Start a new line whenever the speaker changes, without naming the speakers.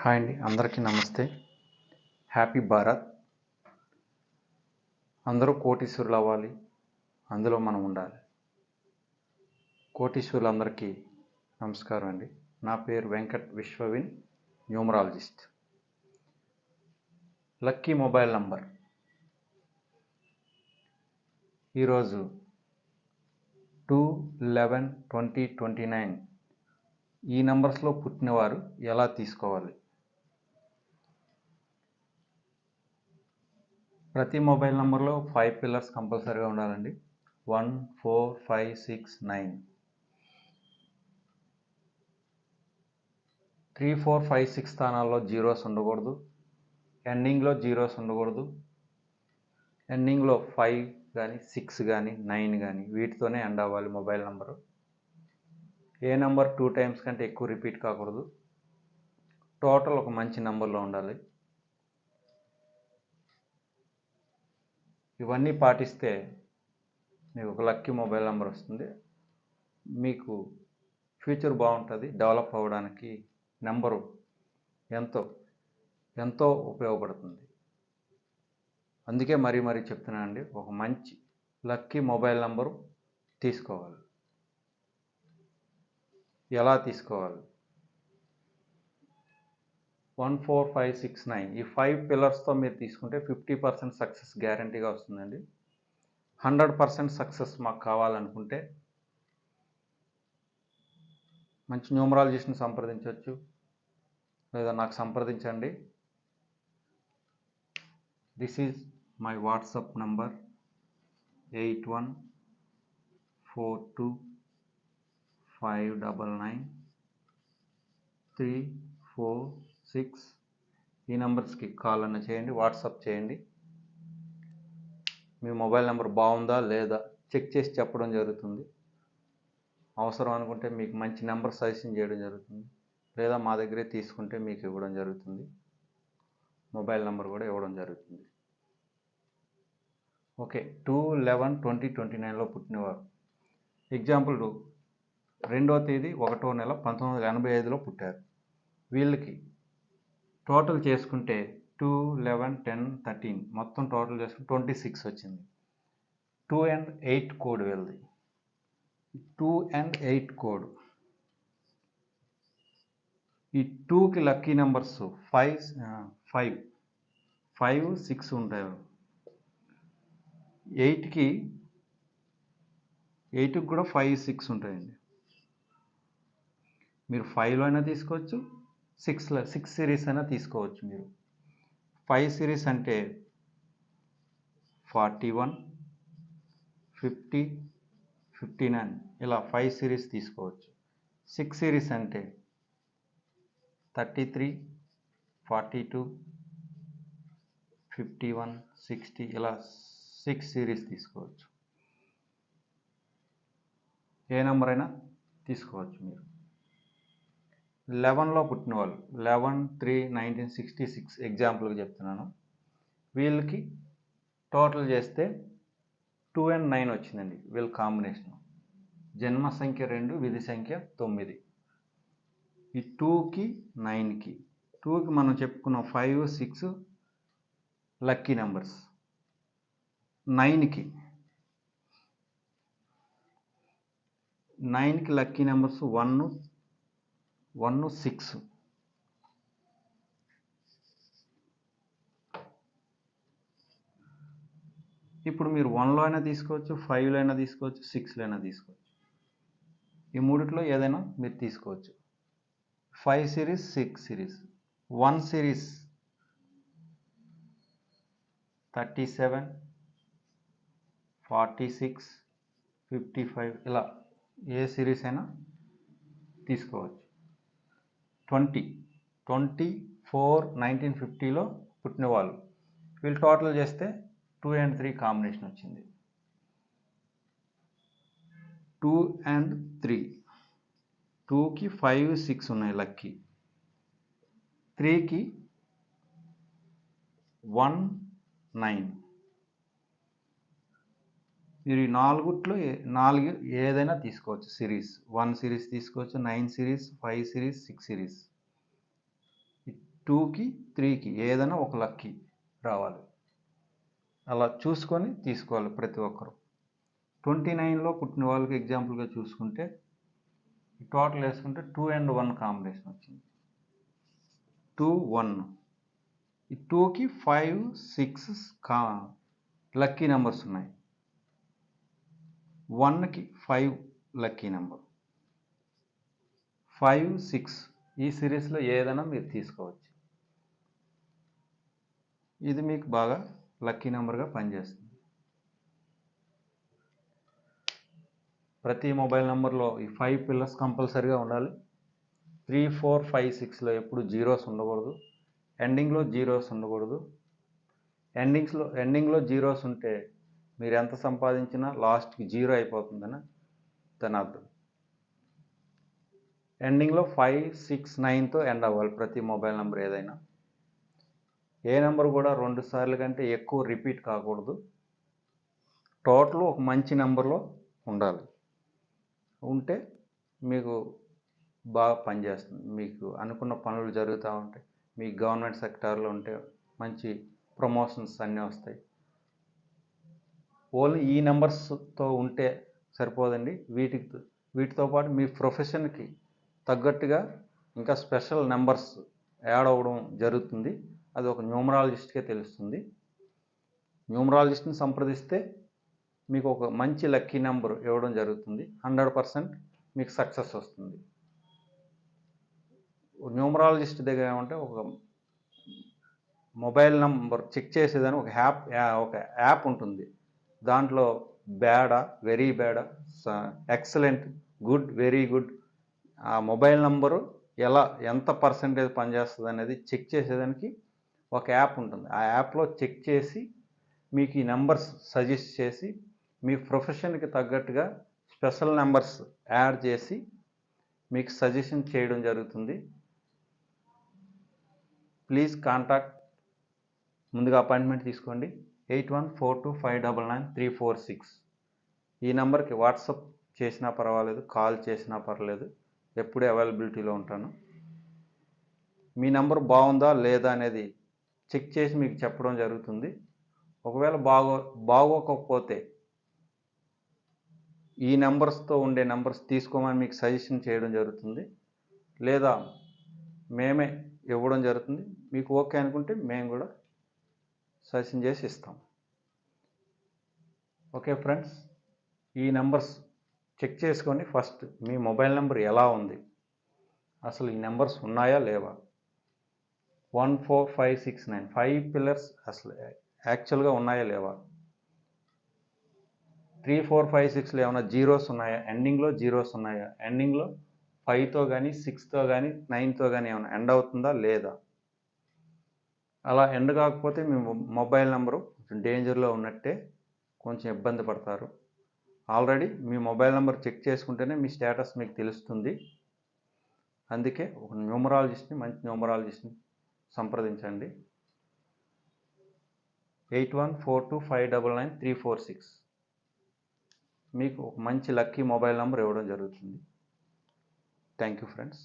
Hi అండి, అందరికీ నమస్తే. హ్యాపీ భారత్. అందరూ కోటీశ్వరులు అవ్వాలి, అందులో మనం ఉండాలి. కోటీశ్వరులందరికీ నమస్కారం అండి. నా పేరు Venkat Vishwavin, numerologist. Lucky mobile number ఈరోజు 2/11/2029 ఈ నంబర్స్లో పుట్టినవారు ఎలా తీసుకోవాలి? ప్రతి మొబైల్ నెంబర్లో 5 పిల్లర్స్ కంపల్సరీగా ఉండాలండి. 1, 4, 5, 6, 9. 3, 4, 5, 6 స్థానాల్లో జీరోస్ ఉండకూడదు. ఎండింగ్లో జీరోస్ ఉండకూడదు. ఎండింగ్లో 5 కానీ 6 కానీ 9 కానీ వీటితోనే ఎండ్ అవ్వాలి మొబైల్ నెంబరు. ఏ నెంబర్ 2 టైమ్స్ కంటే ఎక్కువ రిపీట్ కాకూడదు. టోటల్ ఒక మంచి నెంబర్లో ఉండాలి. ఇవన్నీ పాటిస్తే మీకు ఒక లక్కీ మొబైల్ నెంబర్ వస్తుంది. మీకు ఫ్యూచర్ బాగుంటుంది. డెవలప్ అవ్వడానికి నెంబరు ఎంతో ఉపయోగపడుతుంది. అందుకే మరీ చెప్తున్నానండి, ఒక మంచి లక్కీ మొబైల్ నెంబరు తీసుకోవాలి. ఎలా తీసుకోవాలి? 1, 4, 5, 6, 9 ఈ 5 పిల్లర్స్తో మీరు తీసుకుంటే 50% సక్సెస్ గ్యారంటీగా వస్తుందండి. 100% సక్సెస్ మాకు కావాలనుకుంటే మంచి న్యూమరాలజిస్ట్ని సంప్రదించవచ్చు, లేదా నాకు సంప్రదించండి. This is my WhatsApp number 8142599346. ఈ నెంబర్స్కి కాల్ అన్న చేయండి, వాట్సాప్ చేయండి. మీ మొబైల్ నెంబర్ బాగుందా లేదా చెక్ చేసి చెప్పడం జరుగుతుంది. అవసరం అనుకుంటే మీకు మంచి నెంబర్ సజెషన్ చేయడం జరుగుతుంది, లేదా మా దగ్గరే తీసుకుంటే మీకు ఇవ్వడం జరుగుతుంది. మొబైల్ నెంబర్ కూడా ఇవ్వడం జరుగుతుంది. ఓకే, 2/11/2029లో పుట్టినవారు. ఎగ్జాంపుల్ 2వ తేదీ 1వ నెల 1985లో పుట్టారు. వీళ్ళకి టోటల్ చేసుకుంటే 2, 11, 10, 13 మొత్తం టోటల్ చేసుకుంటే 26 వచ్చింది. 2 and 8 కోడ్ వీళ్ళది. 2 and 8 కోడ్. ఈ 2కి లక్కీ నెంబర్స్ 5, 6 ఉంటాయి. 8కి కూడా 5, 6 ఉంటాయండి. మీరు 5లో అయినా తీసుకోవచ్చు, 6 సిరీస్ అయినా తీసుకోవచ్చు. మీరు 5 సిరీస్ అంటే 41, 50, 59 ఇలా 5 సిరీస్ తీసుకోవచ్చు. 6 సిరీస్ అంటే 33, 42, 51, 60 ఇలా 6 సిరీస్ తీసుకోవచ్చు. ఏ నెంబర్ అయినా తీసుకోవచ్చు మీరు. 11లో పుట్టిన వాళ్ళు 11/3/1966 ఎగ్జాంపుల్గా చెప్తున్నాను. వీళ్ళకి టోటల్ చేస్తే 2 and 9 వచ్చిందండి. వీళ్ళ కాంబినేషన్ జన్మ సంఖ్య 2, విధి సంఖ్య 9. ఈ 2కి 9కి 2కి మనం చెప్పుకున్న 5, 6 లక్కీ నెంబర్స్. 9కి లక్కీ నెంబర్స్ 1, 6. ఇప్పుడు మీరు 1లో అయినా తీసుకోవచ్చు, 5లో అయినా తీసుకోవచ్చు, 6లో అయినా తీసుకోవచ్చు. ఈ మూడిట్లో ఏదైనా మీరు తీసుకోవచ్చు. 5 సిరీస్, 6 సిరీస్. 1 సిరీస్ 37, 46, 55 ఇలా ఏ సిరీస్ అయినా తీసుకోవచ్చు. 24/1950లో పుట్టిన వాళ్ళు. వీళ్ళు టోటల్ చేస్తే 2 and 3 కాంబినేషన్ వచ్చింది. 2 and 3. 2కి 5, 6 ఉన్నాయి లక్కీ. 3కి 1, 9. మీరు ఈ 4 ఏదైనా తీసుకోవచ్చు సిరీస్. 1 సిరీస్ తీసుకోవచ్చు, 9 సిరీస్, 5 సిరీస్, 6 సిరీస్. 2కి 3కి ఏదైనా ఒక లక్కీ రావాలి. అలా చూసుకొని తీసుకోవాలి ప్రతి ఒక్కరు. 29లో పుట్టిన వాళ్ళకి ఎగ్జాంపుల్గా చూసుకుంటే టోటల్ వేసుకుంటే 2 and 1 కాంబినేషన్ వచ్చింది. 2, 1. ఈ 2కి 5, 6 లక్కీ నెంబర్స్ ఉన్నాయి. 1కి 5 లక్కీ నెంబర్, 5, 6 ఈ సిరీస్లో ఏదైనా మీరు తీసుకోవచ్చు. ఇది మీకు బాగా లక్కీ నెంబర్గా పనిచేస్తుంది. ప్రతి మొబైల్ నెంబర్లో ఈ 5 పిల్లర్స్ కంపల్సరీగా ఉండాలి. 3, 4, 5, 6లో ఎప్పుడు జీరోస్ ఉండకూడదు. ఎండింగ్లో జీరోస్ ఉండకూడదు. ఎండింగ్లో జీరోస్ ఉంటే మీరు ఎంత సంపాదించినా లాస్ట్కి జీరో అయిపోతుందని దాని అర్థం. ఎండింగ్లో 5, 6, 9తో ఎండ్ అవ్వాలి ప్రతి మొబైల్ నెంబర్ ఏదైనా. ఏ నెంబర్ కూడా 2 సార్లు కంటే ఎక్కువ రిపీట్ కాకూడదు. టోటల్ ఒక మంచి నెంబర్లో ఉండాలి. ఉంటే మీకు బాగా పనిచేస్తుంది. మీకు అనుకున్న పనులు జరుగుతూ ఉంటాయి. మీకు గవర్నమెంట్ సెక్టార్లో ఉంటే మంచి ప్రమోషన్స్ అన్నీ వస్తాయి. ఓన్లీ ఈ నెంబర్స్తో ఉంటే సరిపోదండి. వీటితో పాటు మీ ప్రొఫెషన్కి తగ్గట్టుగా ఇంకా స్పెషల్ నెంబర్స్ యాడ్ అవ్వడం జరుగుతుంది. అది ఒక న్యూమరాలజిస్ట్కే తెలుస్తుంది. న్యూమరాలజిస్ట్ని సంప్రదిస్తే మీకు ఒక మంచి లక్కీ నెంబర్ ఇవ్వడం జరుగుతుంది. 100% మీకు సక్సెస్ వస్తుంది. న్యూమరాలజిస్ట్ దగ్గర ఏమంటే ఒక మొబైల్ నెంబర్ చెక్ చేసేదని ఒక యాప్ ఉంటుంది. దాంట్లో బ్యాడా, వెరీ బ్యాడా, ఎక్సలెంట్, గుడ్, వెరీ గుడ్, ఆ మొబైల్ నెంబరు ఎంత పర్సెంటేజ్ పనిచేస్తుంది అనేది చెక్ చేసేదానికి ఒక యాప్ ఉంటుంది. ఆ యాప్లో చెక్ చేసి మీకు ఈ నెంబర్స్ సజెస్ట్ చేసి మీ ప్రొఫెషన్కి తగ్గట్టుగా స్పెషల్ నెంబర్స్ యాడ్ చేసి మీకు సజెషన్ చేయడం జరుగుతుంది. Please contact. ముందుగా అపాయింట్మెంట్ తీసుకోండి. 8142599346 ఈ నెంబర్కి వాట్సాప్ చేసినా పర్వాలేదు, కాల్ చేసినా పర్వాలేదు. ఎప్పుడూ అవైలబిలిటీలో ఉంటాను. మీ నెంబర్ బాగుందా లేదా అనేది చెక్ చేసి మీకు చెప్పడం జరుగుతుంది. ఒకవేళ బాగోకపోతే ఈ నెంబర్స్తో ఉండే నెంబర్స్ తీసుకోమని మీకు సజెషన్ చేయడం జరుగుతుంది. లేదా మేమే ఇవ్వడం జరుగుతుంది. మీకు ఓకే అనుకుంటే మేము కూడా సజెషన్ చేసి ఇస్తాం. ఓకే ఫ్రెండ్స్, ఈ నెంబర్స్ చెక్ చేసుకోండి. ఫస్ట్ మీ మొబైల్ నెంబర్ ఎలా ఉంది, అసలు ఈ నెంబర్స్ ఉన్నాయా లేవా. 1, 4, 5, 6, 9 5 పిల్లర్స్ అసలు యాక్చువల్గా ఉన్నాయా లేవా. 3, 4, 5, 6లో ఏమైనా జీరోస్ ఉన్నాయా, ఎండింగ్లో జీరోస్ ఉన్నాయా, ఎండింగ్లో 5తో కానీ 6తో కానీ 9తో కానీ ఏమైనా ఎండ్ అవుతుందా లేదా. అలా ఎండ్ కాకపోతే మీ మొబైల్ నెంబరు కొంచెం డేంజర్లో ఉన్నట్టే, కొంచెం ఇబ్బంది పడతారు. ఆల్రెడీ మీ మొబైల్ నెంబర్ చెక్ చేసుకుంటేనే మీ స్టేటస్ మీకు తెలుస్తుంది. అందుకే ఒక మంచి న్యూమరాలజిస్ట్ని సంప్రదించండి. 8142599346 మీకు ఒక మంచి లక్కీ మొబైల్ నెంబర్ ఇవ్వడం జరుగుతుంది. Thank you friends.